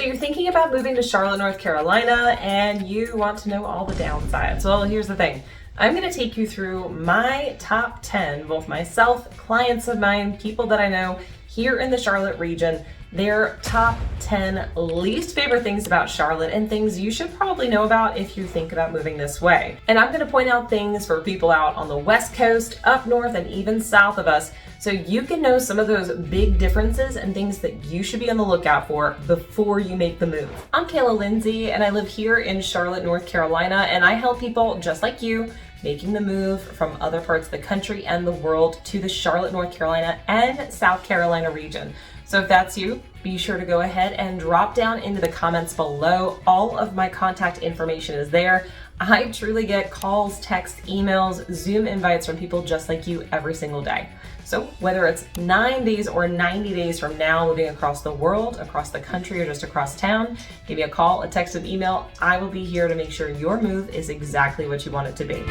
So you're thinking about moving to Charlotte, North Carolina, and you want to know all the downsides. Well, here's the thing. I'm going to take you through my top 10, both myself, clients of mine, people that I know here in the Charlotte region, their top 10 least favorite things about Charlotte and things you should probably know about if you think about moving this way. And I'm going to point out things for people out on the West Coast, up north, and even south of us, so you can know some of those big differences and things that you should be on the lookout for before you make the move. I'm 𝗖𝘀, and I live here in Charlotte, North Carolina, and I help people just like you making the move from other parts of the country and the world to the Charlotte, North Carolina and South Carolina region. So if that's you, be sure to go ahead and drop down into the comments below. All of my contact information is there. I truly get calls, texts, emails, Zoom invites from people just like you every single day. So whether it's 9 days or 90 days from now, moving across the world, across the country, or just across town, give me a call, a text, an email. I will be here to make sure your move is exactly what you want it to be.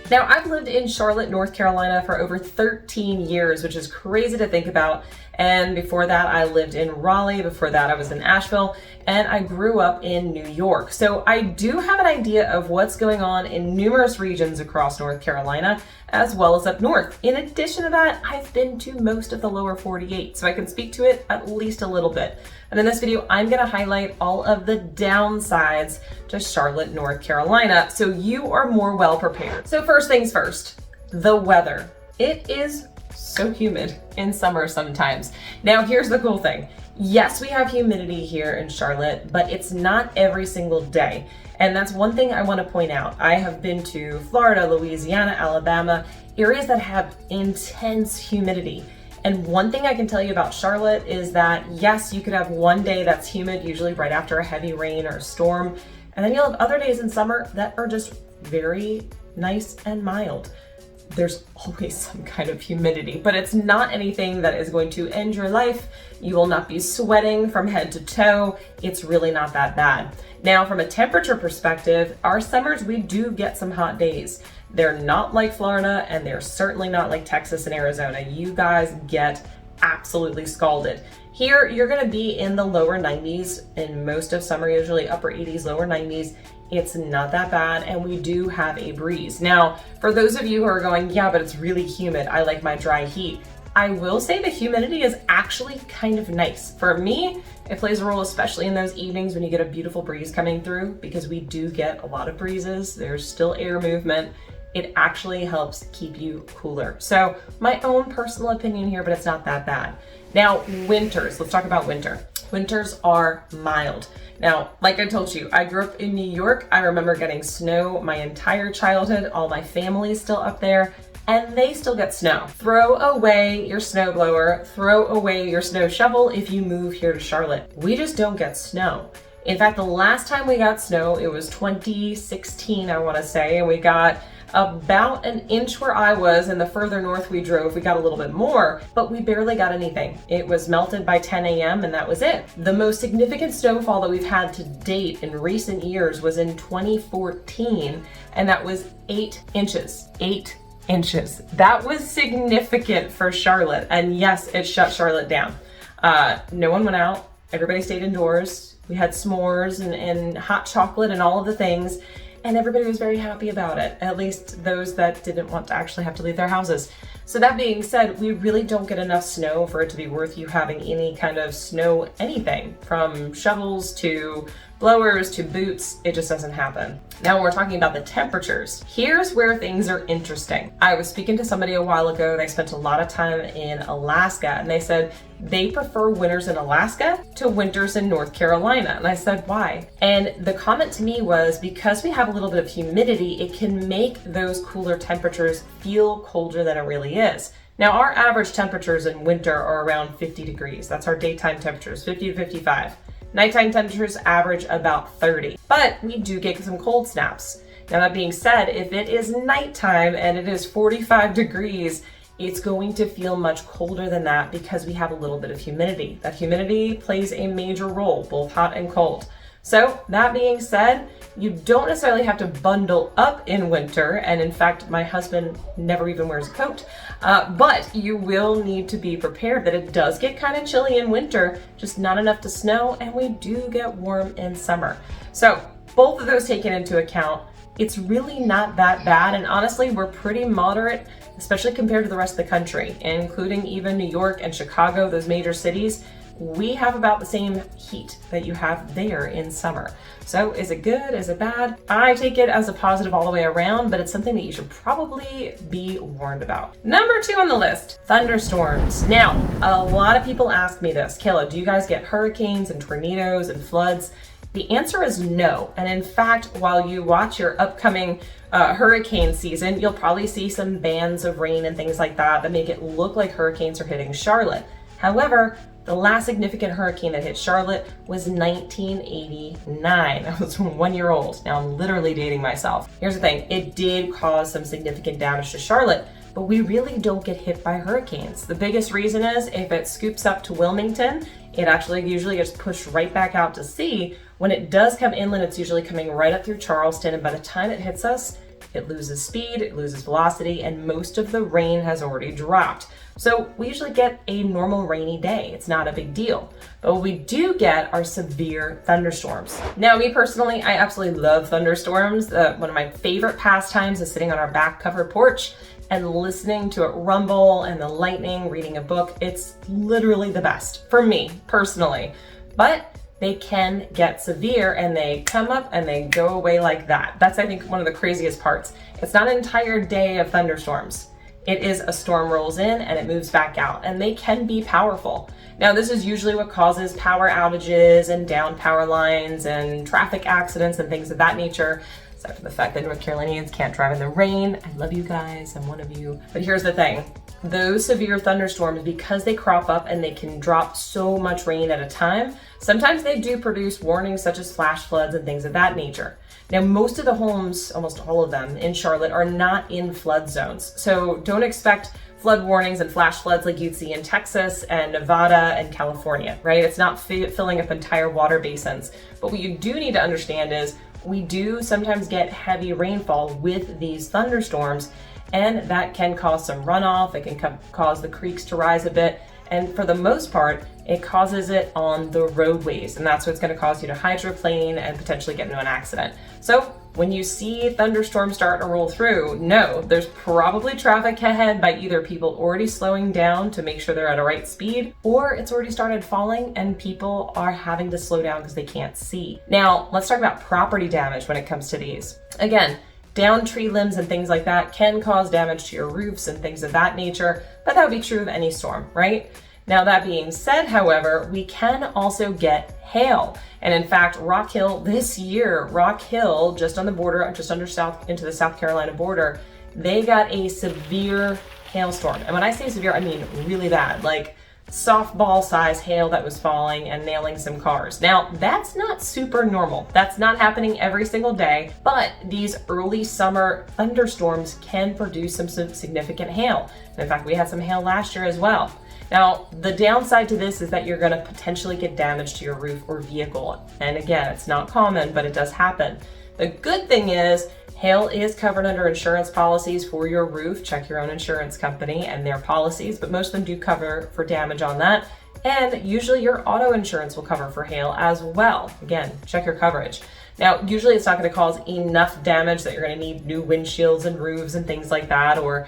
Now, I've lived in Charlotte, North Carolina for over 13 years, which is crazy to think about. And before that, I lived in Raleigh. Before that, I was in Asheville, and I grew up in New York. So I do have an idea of what's going on in numerous regions across North Carolina, as well as up north. In addition to that, I've been to most of the lower 48, so I can speak to it at least a little bit. And in this video, I'm gonna highlight all of the downsides to Charlotte, North Carolina, so you are more well prepared. So first things first, the weather. It is so humid in summer sometimes. Now here's the cool thing. Yes, we have humidity here in Charlotte, but it's not every single day. And that's one thing I want to point out. I have been to Florida, Louisiana, Alabama, areas that have intense humidity. And one thing I can tell you about Charlotte is that yes, you could have one day that's humid, usually right after a heavy rain or a storm. And then you'll have other days in summer that are just very nice and mild. There's always some kind of humidity, but it's not anything that is going to end your life. You will not be sweating from head to toe. It's really not that bad. Now, from a temperature perspective, our summers, we do get some hot days. They're not like Florida, and they're certainly not like Texas and Arizona. You guys get absolutely scalded. Here, you're gonna be in the lower 90s in most of summer, usually upper 80s, lower 90s. It's not that bad, and we do have a breeze. Now, for those of you who are going, yeah, but it's really humid, I like my dry heat, I will say the humidity is actually kind of nice. For me, it plays a role, especially in those evenings when you get a beautiful breeze coming through, because we do get a lot of breezes. There's still air movement. It actually helps keep you cooler. So my own personal opinion here, but it's not that bad. Now, winters, let's talk about winter. Winters are mild. Now, like I told you, I grew up in New York. I remember getting snow my entire childhood. All my family's still up there, and they still get snow. Throw away your snow blower, throw away your snow shovel if you move here to Charlotte. We just don't get snow. In fact, the last time we got snow, it was 2016, I wanna say, and we got about an inch where I was, and the further north we drove, we got a little bit more, but we barely got anything. It was melted by 10 a.m. and that was it. The most significant snowfall that we've had to date in recent years was in 2014, and that was 8 inches. 8 inches. That was significant for Charlotte, and yes, it shut Charlotte down. No one went out. Everybody stayed indoors. We had s'mores and hot chocolate and all of the things. And everybody was very happy about it, at least those that didn't want to actually have to leave their houses. So that being said, we really don't get enough snow for it to be worth you having any kind of snow anything, from shovels to blowers to boots. It just doesn't happen. Now, when we're talking about the temperatures, here's where things are interesting. I was speaking to somebody a while ago. They spent a lot of time in Alaska, and they said they prefer winters in Alaska to winters in North Carolina. And I said, why? And the comment to me was, because we have a little bit of humidity, it can make those cooler temperatures feel colder than it really is. Now, our average temperatures in winter are around 50 degrees. That's our daytime temperatures, 50 to 55. Nighttime temperatures average about 30, but we do get some cold snaps. Now, that being said, if it is nighttime and it is 45 degrees, it's going to feel much colder than that because we have a little bit of humidity. That humidity plays a major role, both hot and cold. So that being said, you don't necessarily have to bundle up in winter, and in fact, my husband never even wears a coat, but you will need to be prepared that it does get kind of chilly in winter, just not enough to snow, and we do get warm in summer. So both of those taken into account, it's really not that bad, and honestly, we're pretty moderate, especially compared to the rest of the country, including even New York and Chicago, those major cities. We have about the same heat that you have there in summer. So is it good? Is it bad? I take it as a positive all the way around, but it's something that you should probably be warned about. Number 2 on the list, thunderstorms. Now, a lot of people ask me this, Kayla, do you guys get hurricanes and tornadoes and floods? The answer is no. And in fact, while you watch your upcoming hurricane season, you'll probably see some bands of rain and things like that that make it look like hurricanes are hitting Charlotte. However, the last significant hurricane that hit Charlotte was 1989. I was 1 year old. Now I'm literally dating myself. Here's the thing, it did cause some significant damage to Charlotte, but we really don't get hit by hurricanes. The biggest reason is if it scoops up to Wilmington, it actually usually gets pushed right back out to sea. When it does come inland, it's usually coming right up through Charleston, and by the time it hits us, it loses speed, it loses velocity, and most of the rain has already dropped. So we usually get a normal rainy day. It's not a big deal. But what we do get are severe thunderstorms. Now, me personally, I absolutely love thunderstorms. One of my favorite pastimes is sitting on our back covered porch and listening to it rumble and the lightning, reading a book. It's literally the best for me personally. But they can get severe and they come up and they go away like that. That's, I think, one of the craziest parts. It's not an entire day of thunderstorms. It is a storm rolls in and it moves back out, and they can be powerful. Now, this is usually what causes power outages and down power lines and traffic accidents and things of that nature. Aside from the fact that North Carolinians can't drive in the rain. I love you guys, I'm one of you. But here's the thing, those severe thunderstorms, because they crop up and they can drop so much rain at a time, sometimes they do produce warnings such as flash floods and things of that nature. Now, most of the homes, almost all of them in Charlotte, are not in flood zones. So don't expect flood warnings and flash floods like you'd see in Texas and Nevada and California, right? It's not filling up entire water basins. But what you do need to understand is we do sometimes get heavy rainfall with these thunderstorms, and that can cause some runoff. It can cause the creeks to rise a bit. And for the most part, it causes it on the roadways, and that's what's going to cause you to hydroplane and potentially get into an accident. So when you see thunderstorms start to roll through, no, there's probably traffic ahead by either people already slowing down to make sure they're at a right speed, or it's already started falling and people are having to slow down because they can't see. Now, let's talk about property damage when it comes to these. Again, down tree limbs and things like that can cause damage to your roofs and things of that nature, but that would be true of any storm, right? Now, that being said, however, we can also get hail. And in fact, Rock Hill this year, Rock Hill, just on the border, just under into the South Carolina border, they got a severe hailstorm. And when I say severe, I mean really bad, like softball size hail that was falling and nailing some cars. Now, that's not super normal. That's not happening every single day, but these early summer thunderstorms can produce some significant hail. And in fact, we had some hail last year as well. Now, the downside to this is that you're going to potentially get damage to your roof or vehicle. And again, it's not common, but it does happen. The good thing is hail is covered under insurance policies for your roof. Check your own insurance company and their policies, but most of them do cover for damage on that. And usually your auto insurance will cover for hail as well. Again, check your coverage. Now, usually it's not going to cause enough damage that you're going to need new windshields and roofs and things like that, or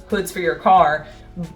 hoods for your car,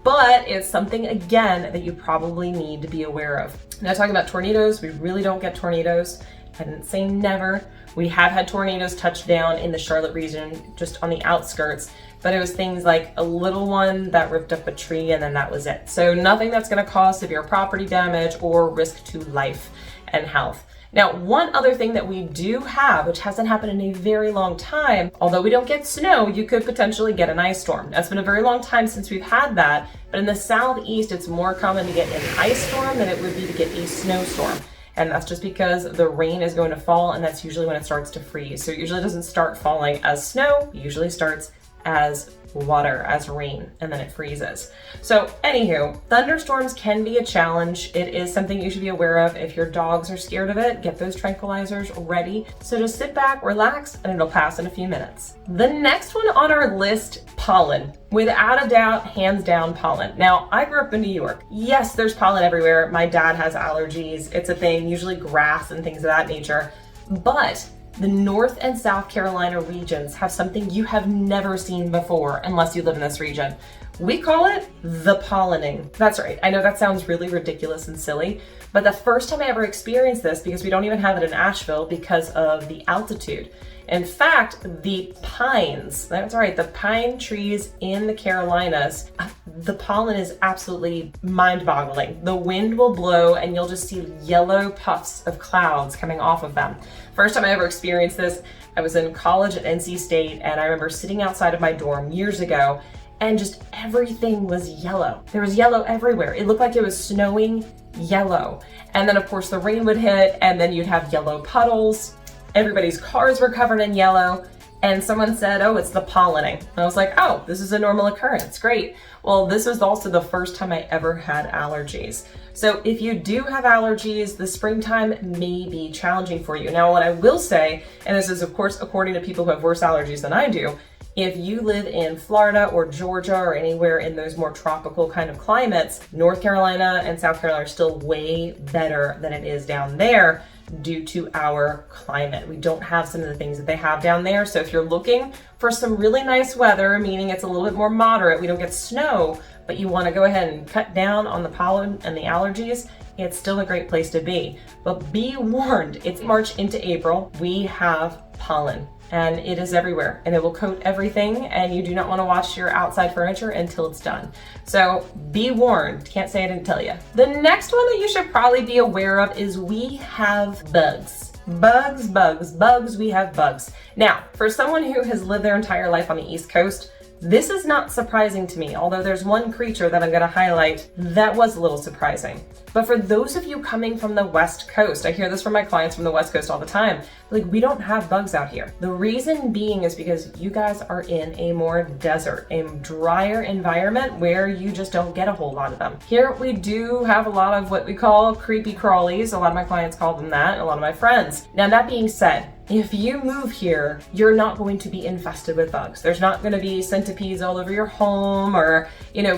but it's something, again, that you probably need to be aware of. Now, talking about tornadoes, we really don't get tornadoes. I didn't say never. We have had tornadoes touch down in the Charlotte region, just on the outskirts, but it was things like a little one that ripped up a tree and then that was it. So nothing that's going to cause severe property damage or risk to life and health. Now, one other thing that we do have, which hasn't happened in a very long time, although we don't get snow, you could potentially get an ice storm. That's been a very long time since we've had that, but in the southeast, it's more common to get an ice storm than it would be to get a snowstorm. And that's just because the rain is going to fall, and that's usually when it starts to freeze. So it usually doesn't start falling as snow, it usually starts as water as rain, and then it freezes. So anywho, thunderstorms can be a challenge. It is something you should be aware of. If your dogs are scared of it, get those tranquilizers ready. So just sit back, relax, and it'll pass in a few minutes. The next one on our list, pollen. Without a doubt, hands down, pollen. Now, I grew up in New York. Yes, there's pollen everywhere. My dad has allergies. It's a thing, usually grass and things of that nature. But the North and South Carolina regions have something you have never seen before unless you live in this region. We call it the pollening. That's right. I know that sounds really ridiculous and silly, but the first time I ever experienced this, because we don't even have it in Asheville because of the altitude. In fact, the pines, that's right, the pine trees in the Carolinas, the pollen is absolutely mind-boggling. The wind will blow and you'll just see yellow puffs of clouds coming off of them. First time I ever experienced this, I was in college at NC State, and I remember sitting outside of my dorm years ago, and just everything was yellow. There was yellow everywhere. It looked like it was snowing yellow. And then of course the rain would hit, and then you'd have yellow puddles. Everybody's cars were covered in yellow, and someone said, oh, it's the pollening. And I was like, oh, this is a normal occurrence, great. Well, this was also the first time I ever had allergies. So if you do have allergies, the springtime may be challenging for you. Now, what I will say, and this is of course according to people who have worse allergies than I do, if you live in Florida or Georgia or anywhere in those more tropical kind of climates, North Carolina and South Carolina are still way better than it is down there due to our climate. We don't have some of the things that they have down there. So if you're looking for some really nice weather, meaning it's a little bit more moderate, we don't get snow, but you want to go ahead and cut down on the pollen and the allergies, it's still a great place to be. But be warned, it's March into April, we have pollen. And it is everywhere, and it will coat everything, and you do not want to wash your outside furniture until it's done. So be warned, can't say I didn't tell you. The next one that you should probably be aware of is we have bugs. Bugs, we have bugs. Now, for someone who has lived their entire life on the East Coast, this is not surprising to me, although there's one creature that I'm going to highlight that was a little surprising. But for those of you coming from the West Coast, I hear this from my clients from the West Coast all the time, like, we don't have bugs out here. The reason being is because you guys are in a more desert, a drier environment where you just don't get a whole lot of them. Here we do have a lot of what we call creepy crawlies. A lot of my clients call them that, a lot of my friends. Now, that being said, if you move here, you're not going to be infested with bugs. There's not going to be centipedes all over your home or,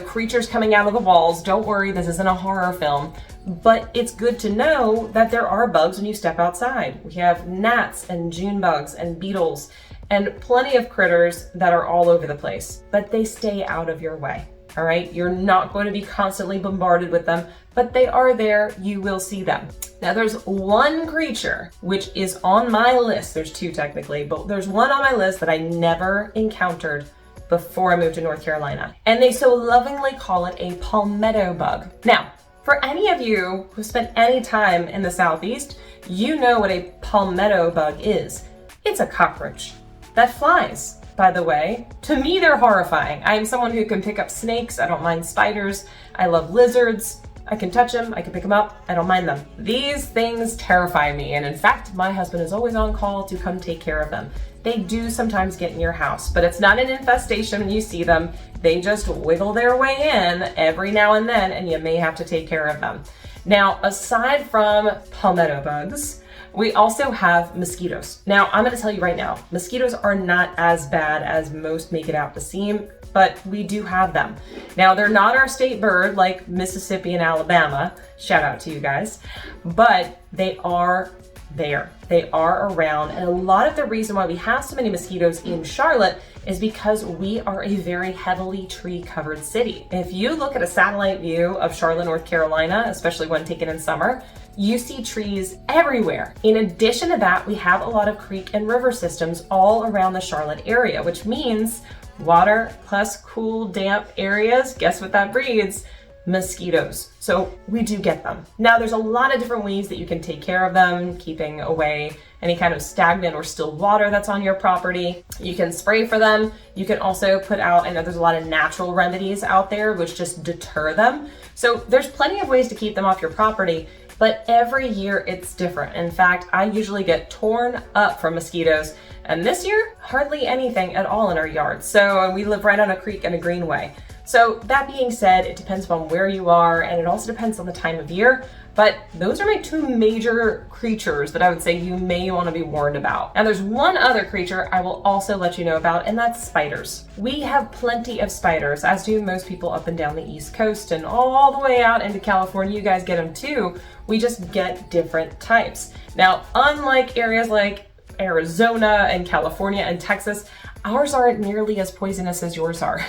creatures coming out of the walls. Don't worry, this isn't a horror film. But it's good to know that there are bugs when you step outside. We have gnats and June bugs and beetles and plenty of critters that are all over the place, but they stay out of your way. All right, you're not going to be constantly bombarded with them, but they are there, you will see them. Now there's one creature which is on my list, there's two technically, but there's one on my list that I never encountered before I moved to North Carolina. And they so lovingly call it a palmetto bug. Now, for any of you who spent any time in the Southeast, you know what a palmetto bug is. It's a cockroach that flies. By the way, to me, they're horrifying. I am someone who can pick up snakes. I don't mind spiders. I love lizards. I can touch them. I can pick them up. I don't mind them. These things terrify me. And in fact, my husband is always on call to come take care of them. They do sometimes get in your house, but it's not an infestation when you see them. They just wiggle their way in every now and then, and you may have to take care of them. Now, aside from palmetto bugs, we also have mosquitoes. Now, I'm gonna tell you right now, mosquitoes are not as bad as most make it out to seem, but we do have them. Now, they're not our state bird like Mississippi and Alabama, shout out to you guys, but they are there. They are around, and a lot of the reason why we have so many mosquitoes in Charlotte is because we are a very heavily tree-covered city. If you look at a satellite view of Charlotte, North Carolina, especially when taken in summer, you see trees everywhere. In addition to that, we have a lot of creek and river systems all around the Charlotte area, which means water plus cool, damp areas, guess what that breeds? Mosquitoes. So we do get them. Now there's a lot of different ways that you can take care of them, keeping away any kind of stagnant or still water that's on your property. You can spray for them. You can also put out, I know there's a lot of natural remedies out there which just deter them. So there's plenty of ways to keep them off your property, but every year it's different. In fact, I usually get torn up from mosquitoes And this year, hardly anything at all in our yard. So we live right on a creek and a greenway. So that being said, it depends upon where you are, and it also depends on the time of year. But those are my two major creatures that I would say you may want to be warned about. Now there's one other creature I will also let you know about, and that's spiders. We have plenty of spiders, as do most people up and down the East Coast and all the way out into California. You guys get them too. We just get different types. Now, unlike areas like Arizona and California and Texas, ours aren't nearly as poisonous as yours are.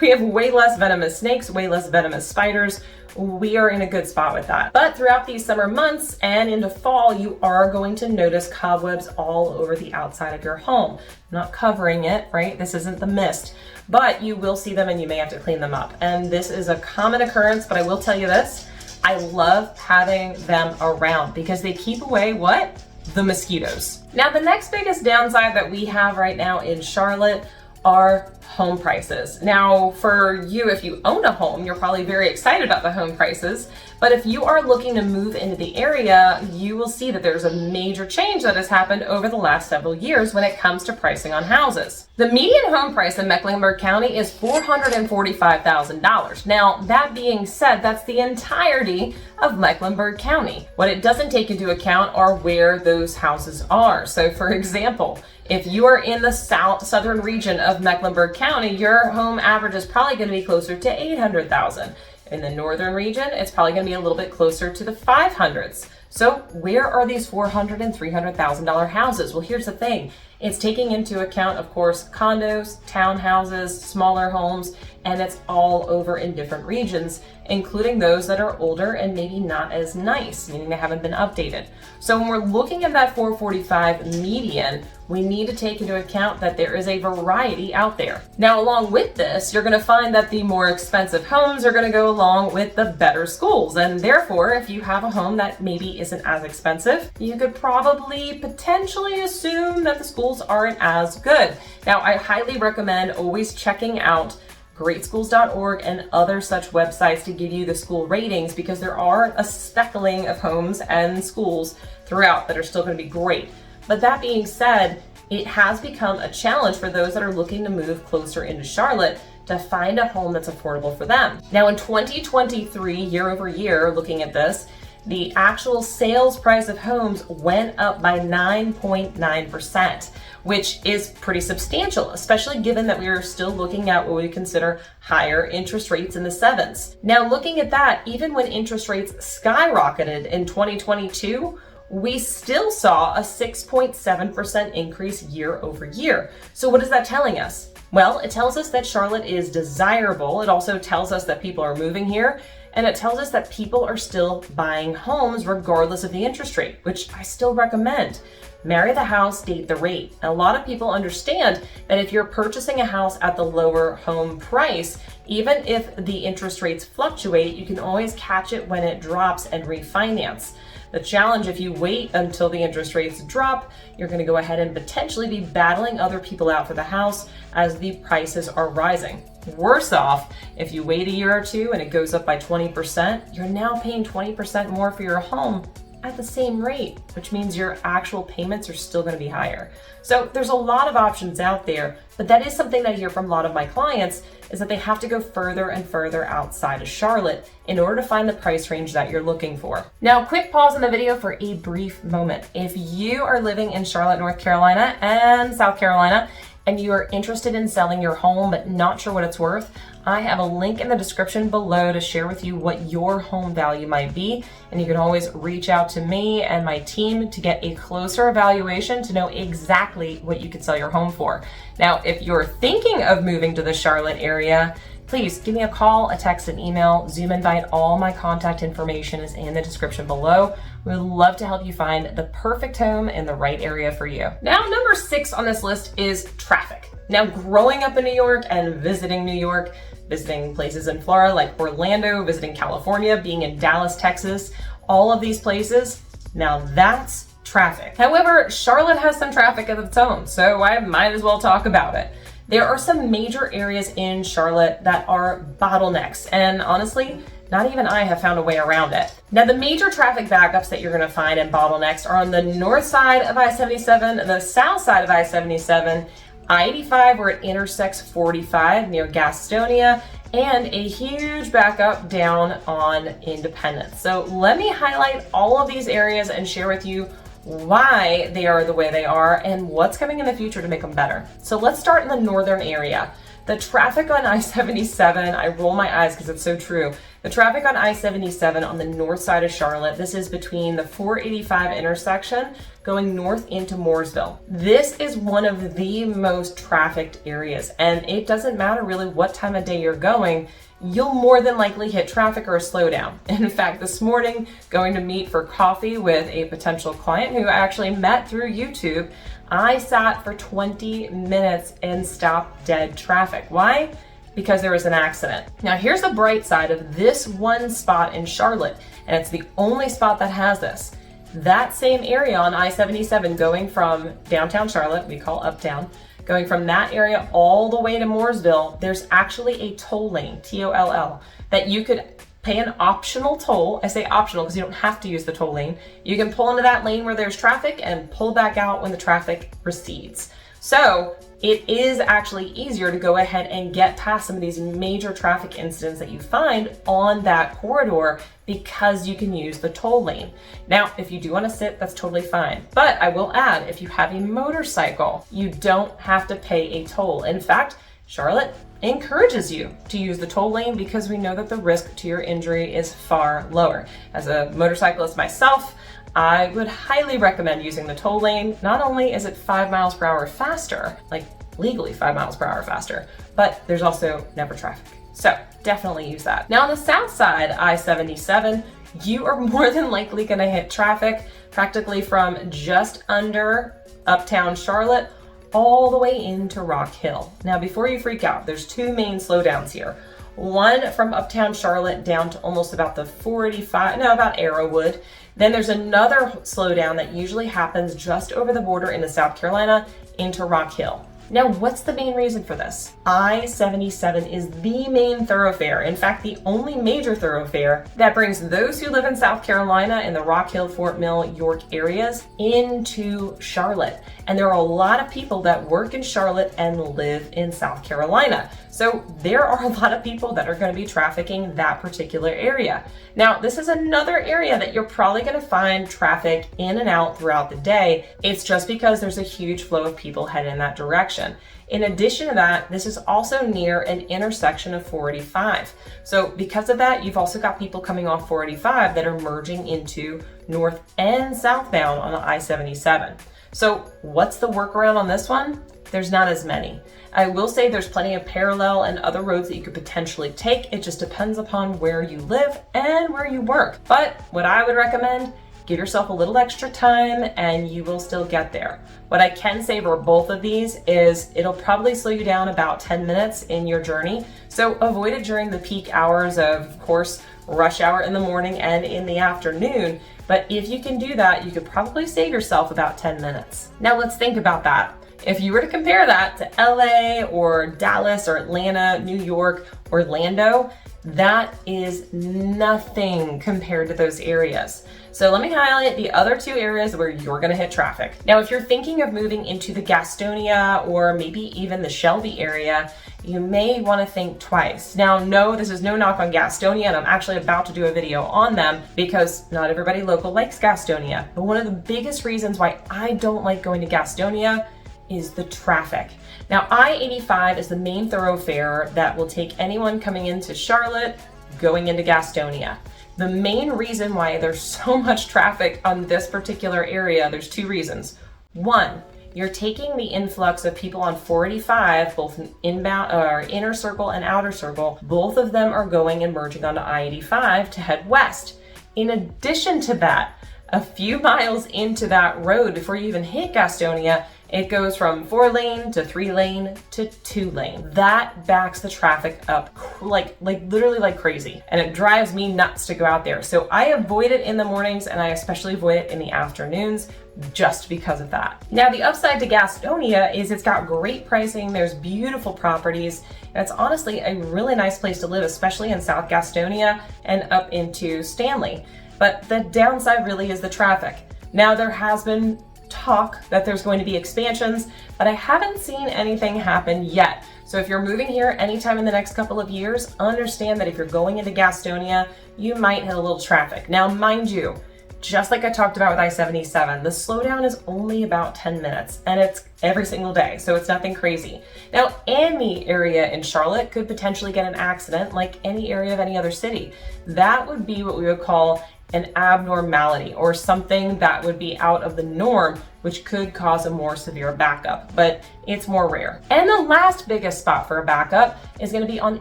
We have way less venomous snakes, way less venomous spiders. We are in a good spot with that. But throughout these summer months and into fall, you are going to notice cobwebs all over the outside of your home. Not covering it, right? This isn't the mist, but you will see them and you may have to clean them up. And this is a common occurrence, but I will tell you this, I love having them around because they keep away what? The mosquitoes. Now, the next biggest downside that we have right now in Charlotte are home prices. Now, for you, if you own a home, you're probably very excited about the home prices. But if you are looking to move into the area, you will see that there's a major change that has happened over the last several years when it comes to pricing on houses. The median home price in Mecklenburg County is $445,000. Now, that being said, that's the entirety of Mecklenburg County. What it doesn't take into account are where those houses are. So for example, if you are in the southern region of Mecklenburg County, your home average is probably going to be closer to $800,000. In the northern region, it's probably going to be a little bit closer to the 500s. So where are these $400,000 and $300,000 houses? Well, here's the thing. It's taking into account, of course, condos, townhouses, smaller homes, and it's all over in different regions, including those that are older and maybe not as nice, meaning they haven't been updated. So when we're looking at that 445 median, we need to take into account that there is a variety out there. Now, along with this, you're going to find that the more expensive homes are going to go along with the better schools. And therefore, if you have a home that maybe isn't as expensive, you could probably potentially assume that the schools aren't as good. Now, I highly recommend always checking out greatschools.org and other such websites to give you the school ratings, because there are a speckling of homes and schools throughout that are still going to be great. But that being said, it has become a challenge for those that are looking to move closer into Charlotte to find a home that's affordable for them. Now in 2023, year over year, looking at this, the actual sales price of homes went up by 9.9%, which is pretty substantial, especially given that we are still looking at what we consider higher interest rates in the 7s. Now, looking at that, even when interest rates skyrocketed in 2022, we still saw a 6.7% increase year over year. So what is that telling us? Well, it tells us that Charlotte is desirable. It also tells us that people are moving here. And it tells us that people are still buying homes regardless of the interest rate, which I still recommend. Marry the house, date the rate. And a lot of people understand that if you're purchasing a house at the lower home price, even if the interest rates fluctuate, you can always catch it when it drops and refinance. The challenge, if you wait until the interest rates drop, you're going to go ahead and potentially be battling other people out for the house as the prices are rising. Worse off, if you wait a year or two and it goes up by 20%, you're now paying 20% more for your home at the same rate, which means your actual payments are still going to be higher. So there's a lot of options out there, but that is something that I hear from a lot of my clients, is that they have to go further and further outside of Charlotte in order to find the price range that you're looking for. Now, quick pause in the video for a brief moment. If you are living in Charlotte, North Carolina and South Carolina, and you are interested in selling your home but not sure what it's worth, I have a link in the description below to share with you what your home value might be. And you can always reach out to me and my team to get a closer evaluation to know exactly what you could sell your home for. Now, if you're thinking of moving to the Charlotte area, please give me a call, a text, an email, Zoom invite. All my contact information is in the description below. We would love to help you find the perfect home in the right area for you. Now, number 6 on this list is traffic. Now, growing up in New York and visiting New York, visiting places in Florida like Orlando, visiting California, being in Dallas, Texas, all of these places, now that's traffic. However, Charlotte has some traffic of its own, so I might as well talk about it. There are some major areas in Charlotte that are bottlenecks, and honestly, not even I have found a way around it. Now, the major traffic backups that you're going to find and bottlenecks are on the north side of I-77, the south side of I-77, I-85 where it intersects 45 near Gastonia, and a huge backup down on Independence. So let me highlight all of these areas and share with you why they are the way they are and what's coming in the future to make them better. So let's start in the northern area. The traffic on I-77, I roll my eyes because it's so true. The traffic on I-77 on the north side of Charlotte, this is between the 485 intersection going north into Mooresville. This is one of the most trafficked areas, and it doesn't matter really what time of day you're going, you'll more than likely hit traffic or a slowdown. In fact, this morning, going to meet for coffee with a potential client who I actually met through YouTube, I sat for 20 minutes in stop dead traffic. Why? Because there was an accident. Now here's the bright side of this one spot in Charlotte, and it's the only spot that has this. That same area on I-77 going from downtown Charlotte, we call uptown, going from that area all the way to Mooresville, there's actually a toll lane, T-O-L-L, that you could pay an optional toll. I say optional because you don't have to use the toll lane. You can pull into that lane where there's traffic and pull back out when the traffic recedes. So it is actually easier to go ahead and get past some of these major traffic incidents that you find on that corridor because you can use the toll lane. Now, if you do want to sit, that's totally fine. But I will add, if you have a motorcycle, you don't have to pay a toll. In fact, Charlotte encourages you to use the toll lane because we know that the risk to your injury is far lower. As a motorcyclist myself, I would highly recommend using the toll lane. Not only is it 5 miles per hour faster, like legally 5 miles per hour faster, but there's also never traffic. So definitely use that. Now on the south side, I-77, you are more than likely gonna hit traffic practically from just under uptown Charlotte all the way into Rock Hill. Now, before you freak out, there's two main slowdowns here. One from uptown Charlotte down to almost about the 485, no, about Arrowwood. Then there's another slowdown that usually happens just over the border into South Carolina into Rock Hill. Now, what's the main reason for this? I-77 is the main thoroughfare, in fact, the only major thoroughfare that brings those who live in South Carolina in the Rock Hill, Fort Mill, York areas into Charlotte. And there are a lot of people that work in Charlotte and live in South Carolina. So there are a lot of people that are going to be trafficking that particular area. Now, this is another area that you're probably going to find traffic in and out throughout the day. It's just because there's a huge flow of people heading in that direction. In addition to that, this is also near an intersection of 485. So because of that, you've also got people coming off 485 that are merging into north and southbound on the I-77. So what's the workaround on this one? There's not as many. I will say there's plenty of parallel and other roads that you could potentially take. It just depends upon where you live and where you work. But what I would recommend, give yourself a little extra time and you will still get there. What I can say for both of these is it'll probably slow you down about 10 minutes in your journey. So avoid it during the peak hours of course, rush hour in the morning and in the afternoon. But if you can do that, you could probably save yourself about 10 minutes. Now let's think about that. If you were to compare that to LA or Dallas or Atlanta, New York, Orlando, that is nothing compared to those areas. So let me highlight the other two areas where you're gonna hit traffic. Now, if you're thinking of moving into the Gastonia or maybe even the Shelby area, you may wanna think twice. Now, no, this is no knock on Gastonia, and I'm actually about to do a video on them because not everybody local likes Gastonia. But one of the biggest reasons why I don't like going to Gastonia is the traffic. Now, I-85 is the main thoroughfare that will take anyone coming into Charlotte, going into Gastonia. The main reason why there's so much traffic on this particular area, there's two reasons. One, you're taking the influx of people on 485, both inbound or inner circle and outer circle, both of them are going and merging onto I-85 to head west. In addition to that, a few miles into that road before you even hit Gastonia, it goes from 4-lane to 3-lane to 2-lane. That backs the traffic up like literally like crazy. And it drives me nuts to go out there. So I avoid it in the mornings and I especially avoid it in the afternoons just because of that. Now the upside to Gastonia is it's got great pricing. There's beautiful properties. It's honestly a really nice place to live, especially in South Gastonia and up into Stanley. But the downside really is the traffic. Now, there has been talk that there's going to be expansions, but I haven't seen anything happen yet. So if you're moving here anytime in the next couple of years, understand that if you're going into Gastonia, you might hit a little traffic. Now, mind you, just like I talked about with I-77, the slowdown is only about 10 minutes and it's every single day, so it's nothing crazy. Now, any area in Charlotte could potentially get an accident like any area of any other city. That would be what we would call an abnormality, or something that would be out of the norm, which could cause a more severe backup, but it's more rare. And the last biggest spot for a backup is going to be on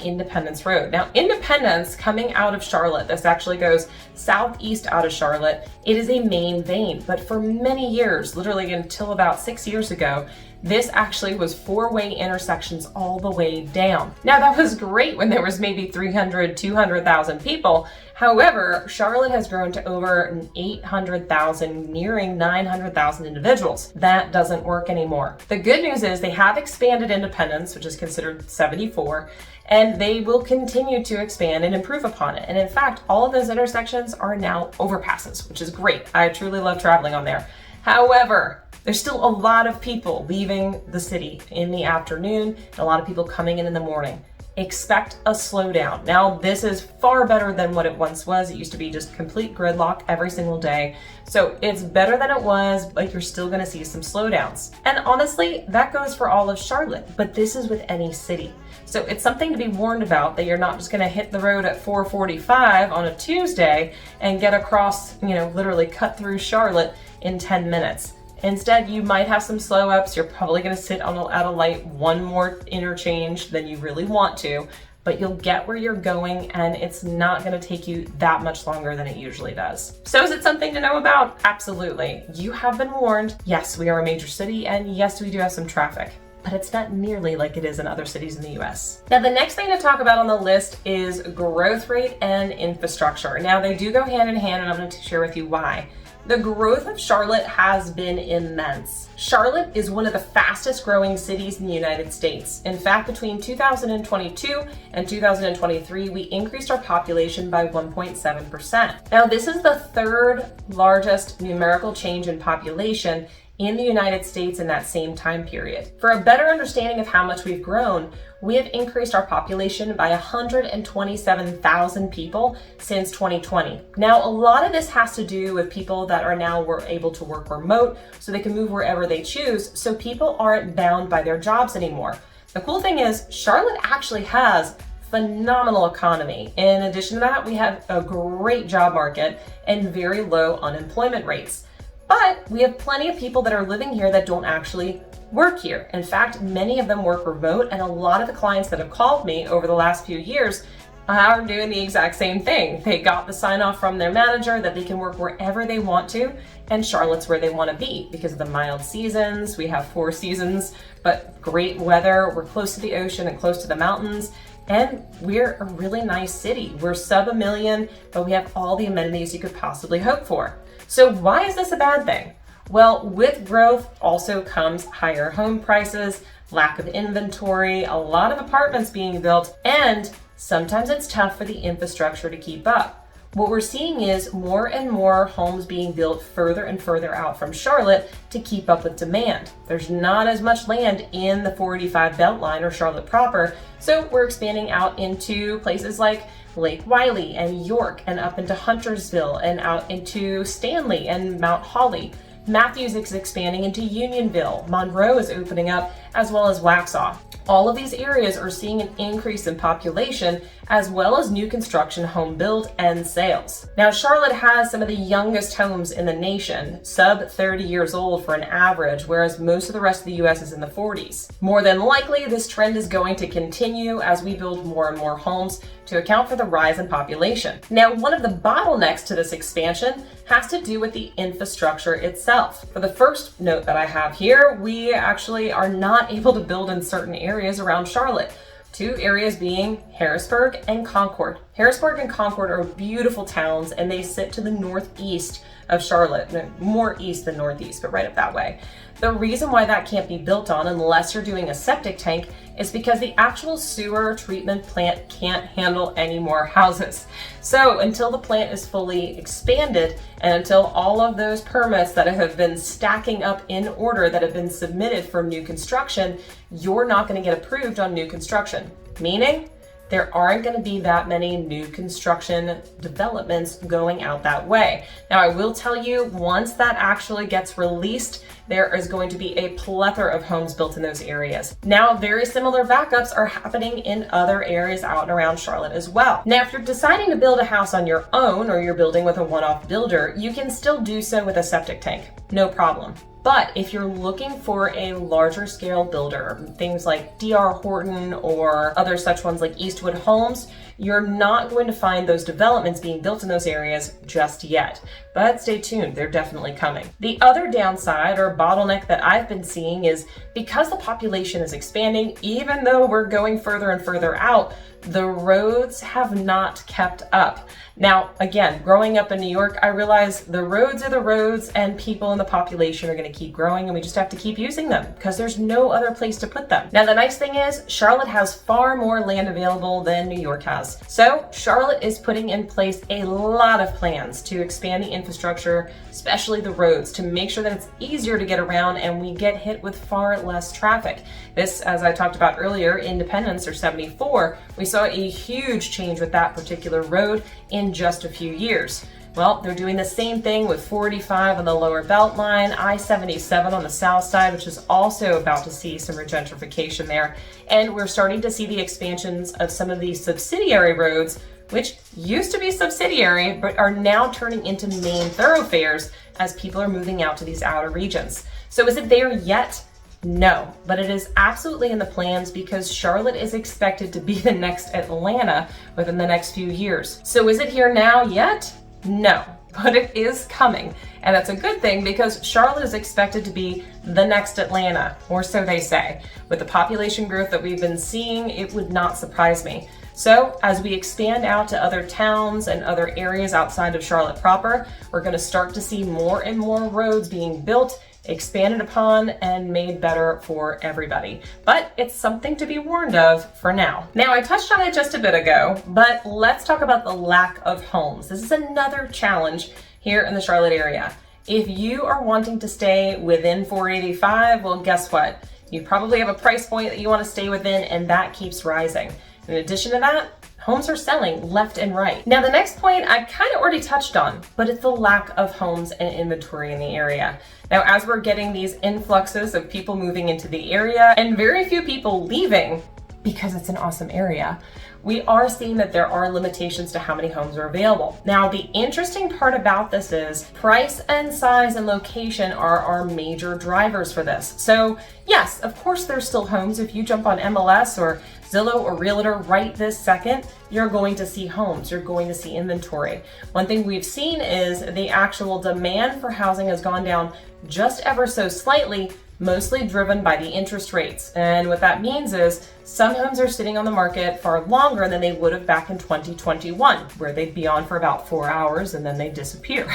Independence Road. Now, Independence, coming out of Charlotte, this actually goes southeast out of Charlotte. It is a main vein, but for many years, literally until about 6 years ago, this actually was four-way intersections all the way down. Now, that was great when there was maybe 300, 200,000 people. However, Charlotte has grown to over 800,000, nearing 900,000 individuals. That doesn't work anymore. The good news is they have expanded Independence, which is considered 74, and they will continue to expand and improve upon it. And in fact, all of those intersections are now overpasses, which is great. I truly love traveling on there. However, there's still a lot of people leaving the city in the afternoon and a lot of people coming in the morning. Expect a slowdown. Now, this is far better than what it once was. It used to be just complete gridlock every single day. So it's better than it was, but you're still gonna see some slowdowns. And honestly, that goes for all of Charlotte, but this is with any city. So it's something to be warned about, that you're not just gonna hit the road at 4:45 on a Tuesday and get across, literally cut through Charlotte in 10 minutes. Instead, you might have some slow ups. You're probably going to sit at a light one more interchange than you really want to, but you'll get where you're going and it's not going to take you that much longer than it usually does. So is it something to know about? Absolutely. You have been warned. Yes, we are a major city, and yes, we do have some traffic, but it's not nearly like it is in other cities in the US. Now, the next thing to talk about on the list is growth rate and infrastructure. Now, they do go hand in hand, and I'm going to share with you why. The growth of Charlotte has been immense. Charlotte is one of the fastest growing cities in the United States. In fact, between 2022 and 2023, we increased our population by 1.7%. Now, this is the third largest numerical change in population in the United States in that same time period. For a better understanding of how much we've grown, we have increased our population by 127,000 people since 2020. Now, a lot of this has to do with people that are now able to work remote, so they can move wherever they choose, so people aren't bound by their jobs anymore. The cool thing is, Charlotte actually has phenomenal economy. In addition to that, we have a great job market and very low unemployment rates. But we have plenty of people that are living here that don't actually work here. In fact, many of them work remote, and a lot of the clients that have called me over the last few years are doing the exact same thing. They got the sign off from their manager that they can work wherever they want to, and Charlotte's where they want to be because of the mild seasons. We have 4 seasons, but great weather. We're close to the ocean and close to the mountains. And we're a really nice city. We're sub 1 million, but we have all the amenities you could possibly hope for. So why is this a bad thing? Well, with growth also comes higher home prices, lack of inventory, a lot of apartments being built, and sometimes it's tough for the infrastructure to keep up. What we're seeing is more and more homes being built further and further out from Charlotte to keep up with demand. There's not as much land in the 485 Beltline or Charlotte proper, so we're expanding out into places like Lake Wylie and York, and up into Huntersville, and out into Stanley and Mount Holly. Matthews is expanding into Unionville. Monroe is opening up, as well as Waxhaw. All of these areas are seeing an increase in population, as well as new construction, home build, and sales. Now, Charlotte has some of the youngest homes in the nation, sub 30 years old for an average, whereas most of the rest of the US is in the 40s. More than likely, this trend is going to continue as we build more and more homes to account for the rise in population. Now, one of the bottlenecks to this expansion has to do with the infrastructure itself. For the first note that I have here, we actually are not able to build in certain areas around Charlotte. 2 areas being Harrisburg and Concord. Harrisburg and Concord are beautiful towns, and they sit to the northeast of Charlotte, more east than northeast, but right up that way. The reason why that can't be built on unless you're doing a septic tank is because the actual sewer treatment plant can't handle any more houses. So until the plant is fully expanded and until all of those permits that have been stacking up in order that have been submitted for new construction, you're not going to get approved on new construction. Meaning, there aren't going to be that many new construction developments going out that way. Now, I will tell you, once that actually gets released, there is going to be a plethora of homes built in those areas. Now, very similar backups are happening in other areas out and around Charlotte as well. Now, if you're deciding to build a house on your own or you're building with a one-off builder, you can still do so with a septic tank, no problem. But if you're looking for a larger scale builder, things like D.R. Horton or other such ones like Eastwood Homes, you're not going to find those developments being built in those areas just yet. But stay tuned, they're definitely coming. The other downside or bottleneck that I've been seeing is because the population is expanding, even though we're going further and further out, the roads have not kept up. Now, again, growing up in New York, I realize the roads are the roads and people in the population are going to keep growing, and we just have to keep using them because there's no other place to put them. Now, the nice thing is Charlotte has far more land available than New York has. So Charlotte is putting in place a lot of plans to expand the infrastructure, especially the roads, to make sure that it's easier to get around and we get hit with far less traffic. This, as I talked about earlier, Independence or 74, we saw a huge change with that particular road in just a few years. Well, they're doing the same thing with 45 on the lower belt line, I-77 on the south side, which is also about to see some regentrification there. And we're starting to see the expansions of some of these subsidiary roads, which used to be subsidiary, but are now turning into main thoroughfares as people are moving out to these outer regions. So is it there yet? No, but it is absolutely in the plans because Charlotte is expected to be the next Atlanta within the next few years. So is it here now yet? No, but it is coming. And that's a good thing because Charlotte is expected to be the next Atlanta, or so they say. With the population growth that we've been seeing, it would not surprise me. So as we expand out to other towns and other areas outside of Charlotte proper, we're going to start to see more and more roads being built, expanded upon, and made better for everybody. But it's something to be warned of for now. Now, I touched on it just a bit ago, but let's talk about the lack of homes. This is another challenge here in the Charlotte area. If you are wanting to stay within 485, well, guess what? You probably have a price point that you want to stay within, and that keeps rising. In addition to that, homes are selling left and right. Now, the next point I kind of already touched on, but it's the lack of homes and inventory in the area. Now, as we're getting these influxes of people moving into the area and very few people leaving because it's an awesome area, we are seeing that there are limitations to how many homes are available. Now, the interesting part about this is price and size and location are our major drivers for this. So yes, of course, there's still homes. If you jump on MLS or Zillow or Realtor right this second, you're going to see homes, you're going to see inventory. One thing we've seen is the actual demand for housing has gone down just ever so slightly, mostly driven by the interest rates. And what that means is some homes are sitting on the market far longer than they would have back in 2021, where they'd be on for about 4 hours and then they disappear.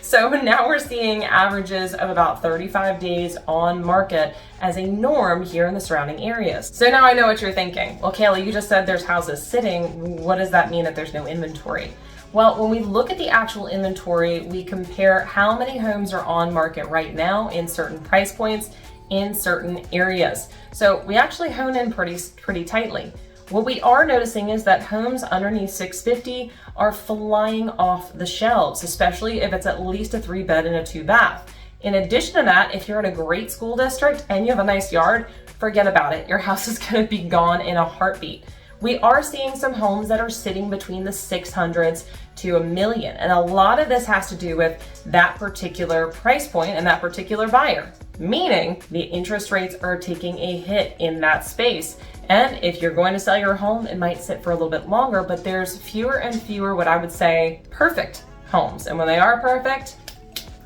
So now we're seeing averages of about 35 days on market as a norm here in the surrounding areas. So now I know what you're thinking. Well, Kayla, you just said there's houses sitting. What does that mean that there's no inventory? Well, when we look at the actual inventory, we compare how many homes are on market right now in certain price points in certain areas. So we actually hone in pretty tightly. What we are noticing is that homes underneath 650 are flying off the shelves, especially if it's at least a 3-bed and a 2-bath. In addition to that, if you're in a great school district and you have a nice yard, forget about it. Your house is going to be gone in a heartbeat. We are seeing some homes that are sitting between the 600s to $1 million. And a lot of this has to do with that particular price point and that particular buyer, meaning the interest rates are taking a hit in that space. And if you're going to sell your home, it might sit for a little bit longer, but there's fewer and fewer, what I would say, perfect homes. And when they are perfect,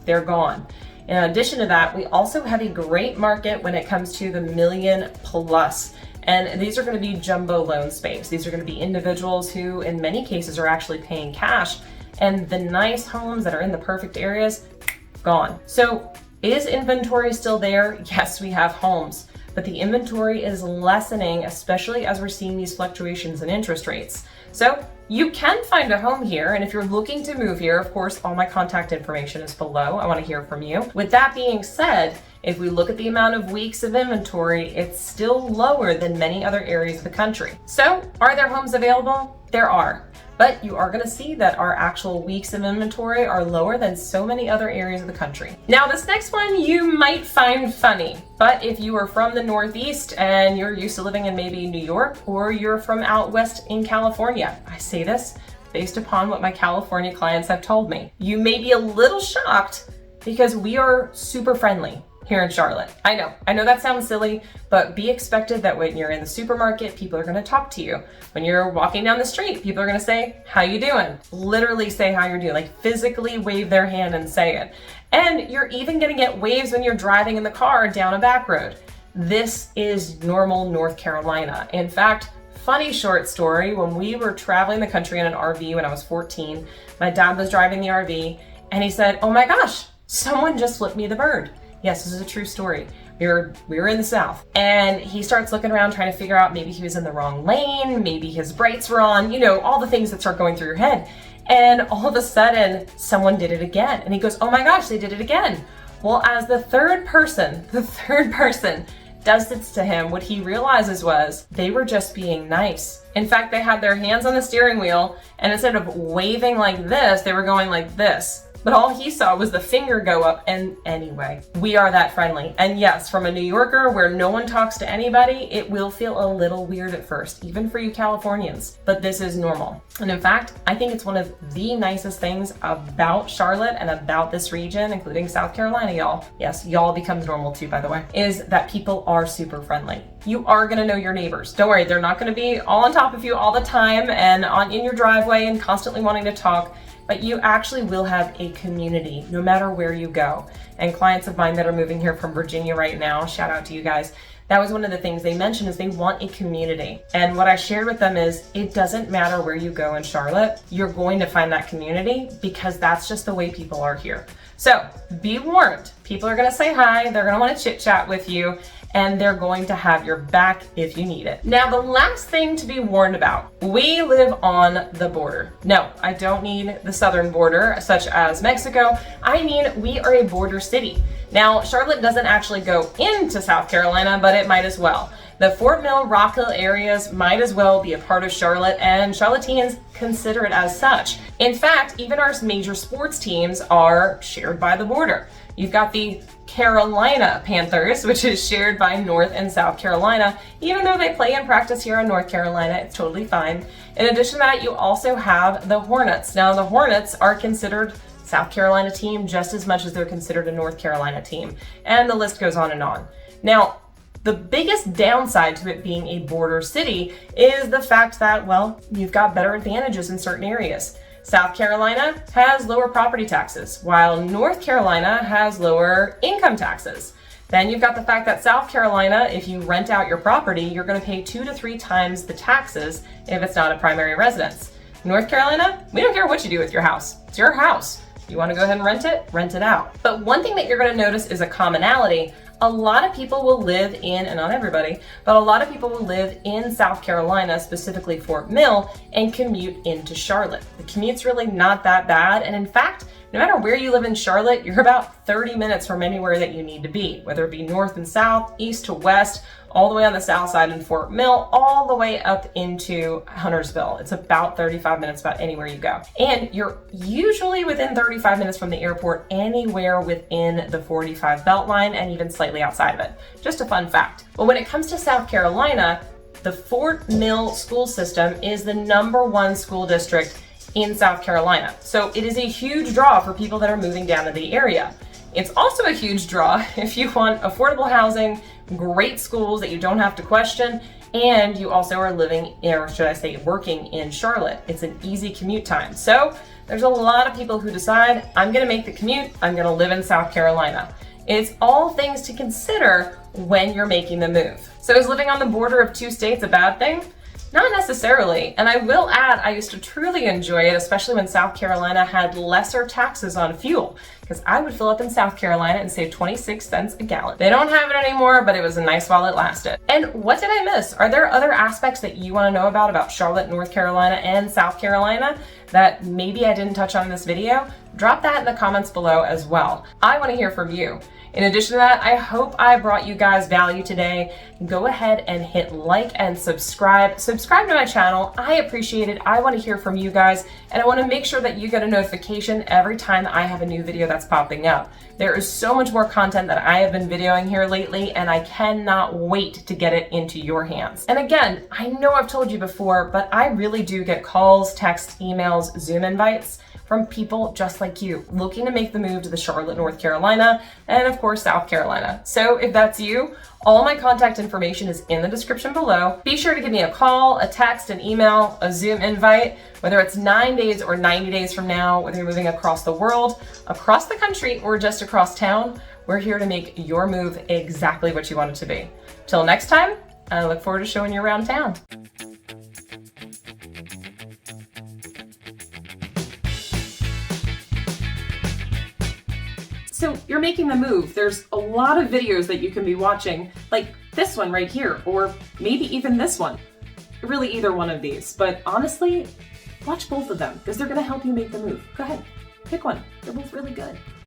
they're gone. In addition to that, we also have a great market when it comes to the $1 million plus. And these are going to be jumbo loan space. These are going to be individuals who in many cases are actually paying cash, and the nice homes that are in the perfect areas, gone. So is inventory still there? Yes, we have homes, but the inventory is lessening, especially as we're seeing these fluctuations in interest rates. So you can find a home here, and if you're looking to move here, of course, all my contact information is below. I want to hear from you. With that being said, if we look at the amount of weeks of inventory, it's still lower than many other areas of the country. So are there homes available? There are. But you are going to see that our actual weeks of inventory are lower than so many other areas of the country. Now, this next one you might find funny, but if you are from the Northeast and you're used to living in maybe New York, or you're from out west in California, I say this based upon what my California clients have told me, you may be a little shocked because we are super friendly here in Charlotte. I know that sounds silly, but be expected that when you're in the supermarket, people are gonna talk to you. When you're walking down the street, people are gonna say, how you doing? Literally say how you're doing, like physically wave their hand and say it. And you're even gonna get waves when you're driving in the car down a back road. This is normal North Carolina. In fact, funny short story, when we were traveling the country in an RV when I was 14, my dad was driving the RV and he said, oh my gosh, someone just flipped me the bird. Yes, this is a true story. We were in the South, and he starts looking around trying to figure out maybe he was in the wrong lane, maybe his brights were on, you know, all the things that start going through your head. And all of a sudden, someone did it again. And he goes, oh my gosh, they did it again. Well, as the third person does this to him, what he realizes was they were just being nice. In fact, they had their hands on the steering wheel, and instead of waving like this, they were going like this. But all he saw was the finger go up, and anyway, we are that friendly. And yes, from a New Yorker where no one talks to anybody, it will feel a little weird at first, even for you Californians, but this is normal. And in fact, I think it's one of the nicest things about Charlotte and about this region, including South Carolina, y'all. Yes, y'all becomes normal too, by the way, is that people are super friendly. You are gonna know your neighbors. Don't worry, they're not gonna be all on top of you all the time and in your driveway and constantly wanting to talk. But you actually will have a community no matter where you go. And clients of mine that are moving here from Virginia right now, shout out to you guys, that was one of the things they mentioned is they want a community. And what I shared with them is it doesn't matter where you go in Charlotte, you're going to find that community because that's just the way people are here. So be warned, people are gonna say hi, they're gonna wanna chit chat with you, and they're going to have your back if you need it. Now, the last thing to be warned about, we live on the border. No, I don't mean the southern border, such as Mexico. I mean, we are a border city. Now, Charlotte doesn't actually go into South Carolina, but it might as well. The Fort Mill, Rockville areas might as well be a part of Charlotte, and Charlotteans consider it as such. In fact, even our major sports teams are shared by the border. You've got the Carolina Panthers, which is shared by North and South Carolina. Even though they play and practice here in North Carolina, it's totally fine. In addition to that, you also have the Hornets. Now, the Hornets are considered South Carolina team just as much as they're considered a North Carolina team. And the list goes on and on. Now, the biggest downside to it being a border city is the fact that, well, you've got better advantages in certain areas. South Carolina has lower property taxes, while North Carolina has lower income taxes. Then you've got the fact that South Carolina, if you rent out your property, you're going to pay 2 to 3 times the taxes if it's not a primary residence. North Carolina, we don't care what you do with your house. It's your house. You want to go ahead and rent it out. But one thing that you're going to notice is a commonality. A lot of people will live in, and not everybody, but a lot of people will live in South Carolina, specifically Fort Mill, and commute into Charlotte. The commute's really not that bad, and in fact, no matter where you live in Charlotte, you're about 30 minutes from anywhere that you need to be, whether it be north and south, east to west, all the way on the south side in Fort Mill, all the way up into Huntersville. It's about 35 minutes about anywhere you go. And you're usually within 35 minutes from the airport, anywhere within the 45 Beltline and even slightly outside of it. Just a fun fact. But when it comes to South Carolina, the Fort Mill school system is the #1 school district in South Carolina. So it is a huge draw for people that are moving down to the area. It's also a huge draw if you want affordable housing, great schools that you don't have to question, and you also are living, or should I say working in Charlotte. It's an easy commute time. So there's a lot of people who decide, I'm gonna make the commute, I'm gonna live in South Carolina. It's all things to consider when you're making the move. So is living on the border of two states a bad thing? Not necessarily, and I will add I used to truly enjoy it, especially when South Carolina had lesser taxes on fuel, because I would fill up in South Carolina and save 26 cents a gallon. They don't have it anymore, but it was nice while it lasted. And what did I miss? Are there other aspects that you want to know about Charlotte, North Carolina, and South Carolina that maybe I didn't touch on in this video? Drop that in the comments below as well. I want to hear from you. In addition to that, I hope I brought you guys value today. Go ahead and hit like and subscribe. Subscribe to my channel. I appreciate it. I want to hear from you guys, and I want to make sure that you get a notification every time that I have a new video that's popping up. There is so much more content that I have been videoing here lately, and I cannot wait to get it into your hands. And again, I know I've told you before, but I really do get calls, texts, emails, Zoom invites from people just like you looking to make the move to the Charlotte, North Carolina, and of course, South Carolina. So if that's you, all my contact information is in the description below. Be sure to give me a call, a text, an email, a Zoom invite, whether it's 9 days or 90 days from now, whether you're moving across the world, across the country, or just across town, we're here to make your move exactly what you want it to be. Till next time, I look forward to showing you around town. So you're making the move. There's a lot of videos that you can be watching, like this one right here, or maybe even this one. Really either one of these, but honestly, watch both of them because they're gonna help you make the move. Go ahead, pick one. They're both really good.